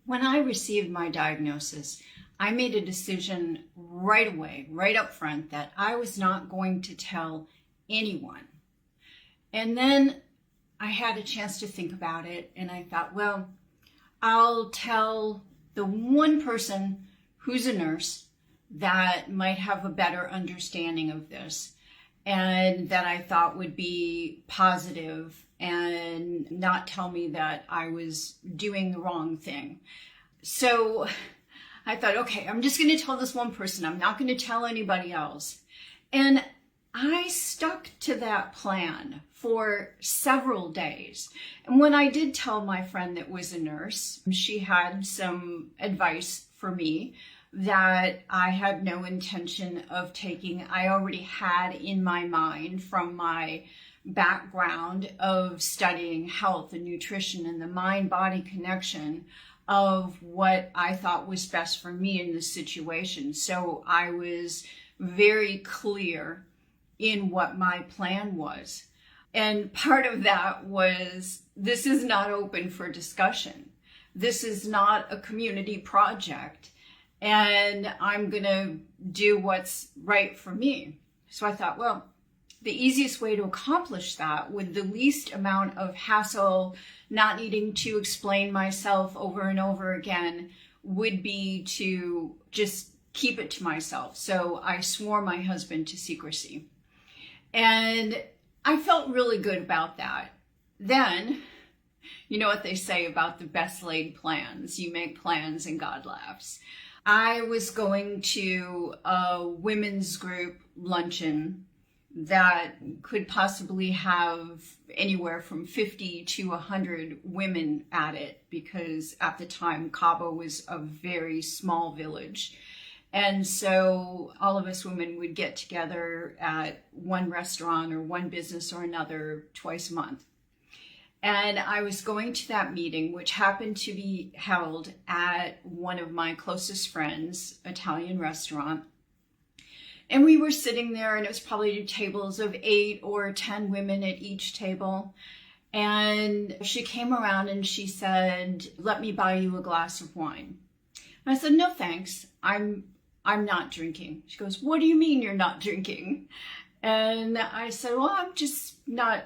When I received my diagnosis, I made a decision right away, right up front, that I was not going to tell anyone. And then I had a chance to think about it, and I thought, well, I'll tell the one person who's a nurse that might have a better understanding of this and that I thought would be positive and not tell me that I was doing the wrong thing. So I thought, okay, I'm just going to tell this one person. I'm not going to tell anybody else. And I stuck to that plan for several days. And when I did tell my friend that was a nurse, she had some advice for me that I had no intention of taking. I already had in my mind from my background of studying health and nutrition and the mind-body connection of what I thought was best for me in this situation. So I was very clear in what my plan was. And part of that was, this is not open for discussion. This is not a community project. And I'm going to do what's right for me. So I thought, well, the easiest way to accomplish that with the least amount of hassle, not needing to explain myself over and over again, would be to just keep it to myself. So I swore my husband to secrecy. And I felt really good about that. Then, you know what they say about the best laid plans. You make plans and God laughs. I was going to a women's group luncheon that could possibly have anywhere from 50 to 100 women at it, because at the time Cabo was a very small village. And so all of us women would get together at one restaurant or one business or another twice a month. And I was going to that meeting, which happened to be held at one of my closest friends' Italian restaurant. And we were sitting there, and it was probably tables of 8 or 10 women at each table. And she came around and she said, "Let me buy you a glass of wine." And I said, "No, thanks. I'm not drinking." She goes, "What do you mean you're not drinking?" And I said, "Well, I'm just not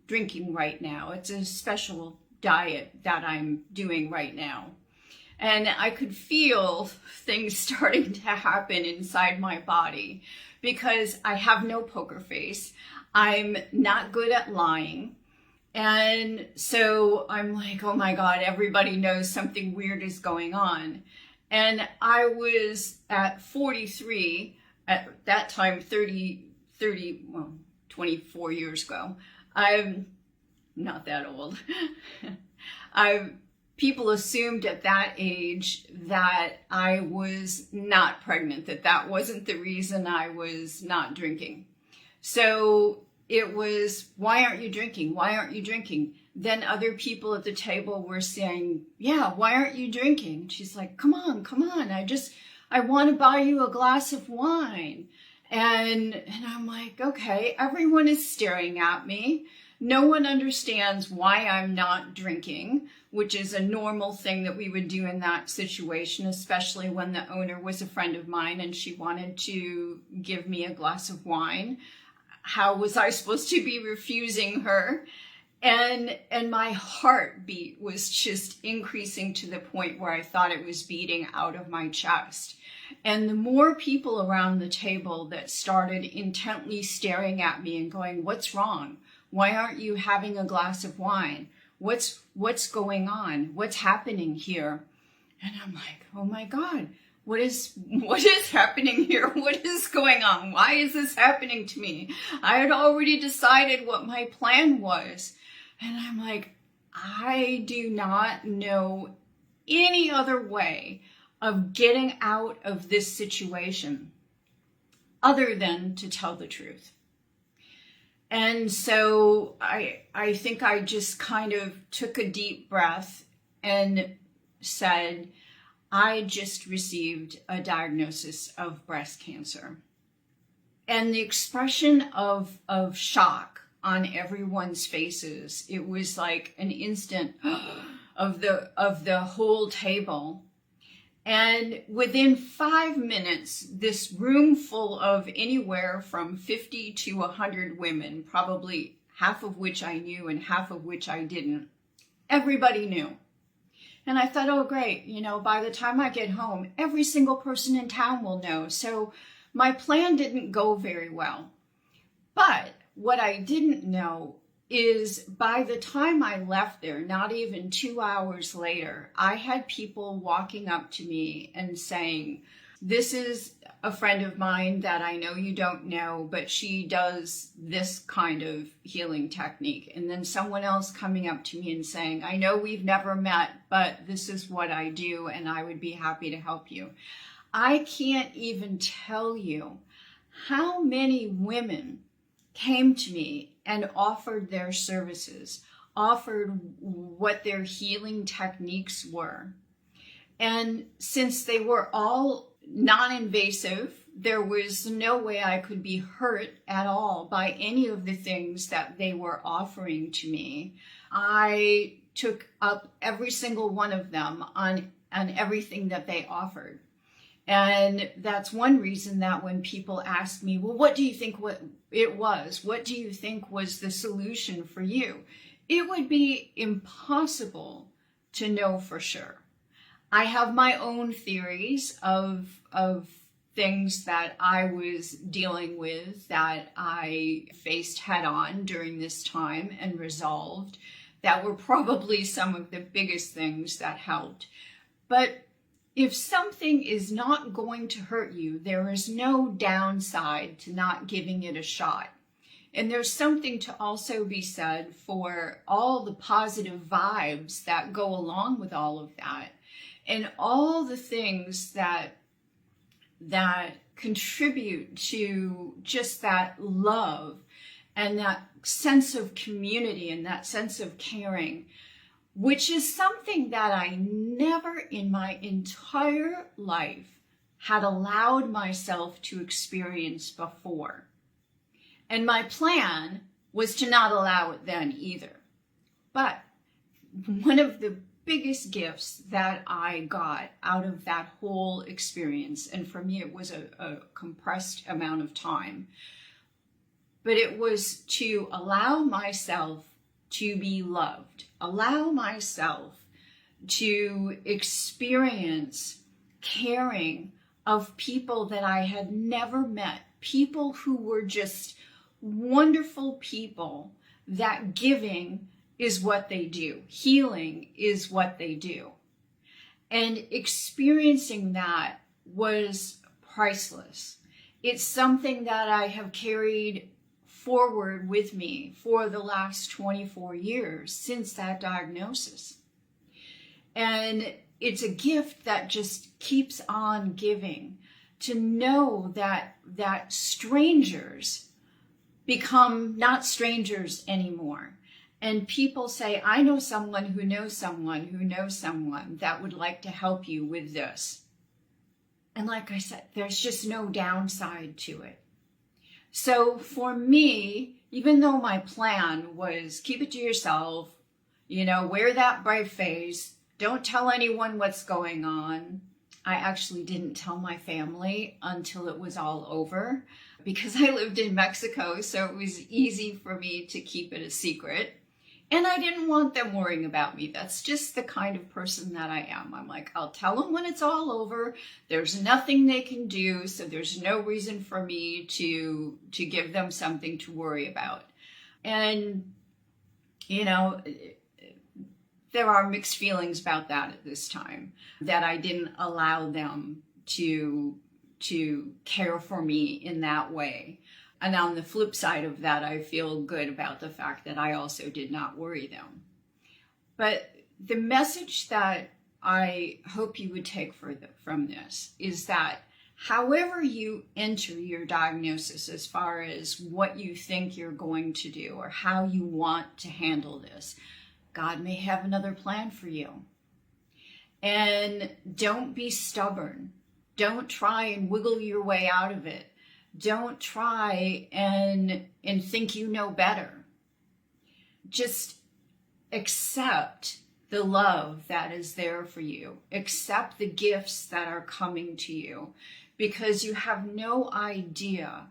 drinking right now. It's a special diet that I'm doing right now." And I could feel things starting to happen inside my body, because I have no poker face. I'm not good at lying. And so I'm like, oh my God, everybody knows something weird is going on. And I was at 43, at that time, 24 years ago. I'm not that old. People assumed at that age that I was not pregnant, that wasn't the reason I was not drinking. So it was, "Why aren't you drinking? Why aren't you drinking?" Then other people at the table were saying, "Yeah, why aren't you drinking?" She's like, come on. I want to buy you a glass of wine. And I'm like, okay, everyone is staring at me. No one understands why I'm not drinking, which is a normal thing that we would do in that situation, especially when the owner was a friend of mine and she wanted to give me a glass of wine. How was I supposed to be refusing her? And my heartbeat was just increasing to the point where I thought it was beating out of my chest. And the more people around the table that started intently staring at me and going, "What's wrong? Why aren't you having a glass of wine? What's going on? What's happening here?" And I'm like, oh my God, what is happening here? What is going on? Why is this happening to me? I had already decided what my plan was. And I'm like, I do not know any other way of getting out of this situation other than to tell the truth. And so I think I just kind of took a deep breath and said, I just received a diagnosis of breast cancer. And the expression of shock on everyone's faces, it was like an instant, of the whole table. And within 5 minutes, this room full of anywhere from 50 to 100 women, probably half of which I knew and half of which I didn't, everybody knew. And I thought, oh, great, by the time I get home, every single person in town will know. So my plan didn't go very well. But what I didn't know is by the time I left there, not even 2 hours later, I had people walking up to me and saying, this is a friend of mine that I know you don't know, but she does this kind of healing technique. And then someone else coming up to me and saying, I know we've never met, but this is what I do, and I would be happy to help you. I can't even tell you how many women came to me and offered their services, offered what their healing techniques were. And since they were all non-invasive, there was no way I could be hurt at all by any of the things that they were offering to me. I took up every single one of them on everything that they offered. And that's one reason that when people ask me, well, what do you think it was? What do you think was the solution for you? It would be impossible to know for sure. I have my own theories of things that I was dealing with that I faced head on during this time and resolved that were probably some of the biggest things that helped. But if something is not going to hurt you, there is no downside to not giving it a shot. And there's something to also be said for all the positive vibes that go along with all of that. And all the things that contribute to just that love and that sense of community and that sense of caring, which is something that I never in my entire life had allowed myself to experience before. And my plan was to not allow it then either. But one of the biggest gifts that I got out of that whole experience, and for me it was a compressed amount of time, but it was to allow myself to be loved, allow myself to experience caring of people that I had never met, people who were just wonderful people, that giving is what they do, healing is what they do. And experiencing that was priceless. It's something that I have carried forward with me for the last 24 years since that diagnosis. And it's a gift that just keeps on giving, to know that strangers become not strangers anymore. And people say, I know someone who knows someone who knows someone that would like to help you with this. And like I said, there's just no downside to it. So for me, even though my plan was keep it to yourself, wear that brave face, don't tell anyone what's going on, I actually didn't tell my family until it was all over, because I lived in Mexico, so it was easy for me to keep it a secret. And I didn't want them worrying about me. That's just the kind of person that I am. I'm like, I'll tell them when it's all over. There's nothing they can do, so there's no reason for me to give them something to worry about. And, there are mixed feelings about that at this time, that I didn't allow them to care for me in that way. And on the flip side of that, I feel good about the fact that I also did not worry them. But the message that I hope you would take from this is that however you enter your diagnosis, as far as what you think you're going to do or how you want to handle this, God may have another plan for you. And don't be stubborn. Don't try and wiggle your way out of it. Don't try and think you know better. Just accept the love that is there for you. Accept the gifts that are coming to you, because you have no idea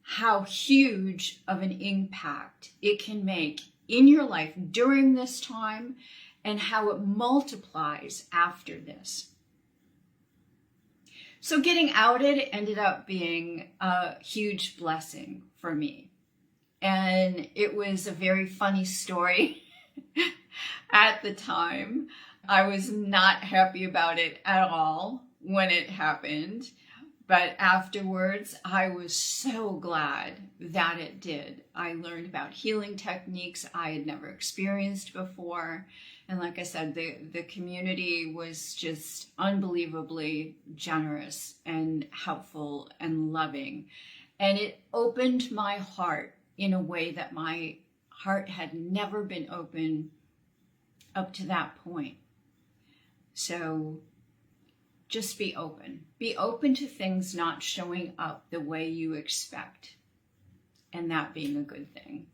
how huge of an impact it can make in your life during this time, and how it multiplies after this. So getting outed ended up being a huge blessing for me. And it was a very funny story at the time. I was not happy about it at all when it happened. But afterwards, I was so glad that it did. I learned about healing techniques I had never experienced before. And like I said, the community was just unbelievably generous and helpful and loving. And it opened my heart in a way that my heart had never been open up to that point. So just be open. Be open to things not showing up the way you expect, and that being a good thing.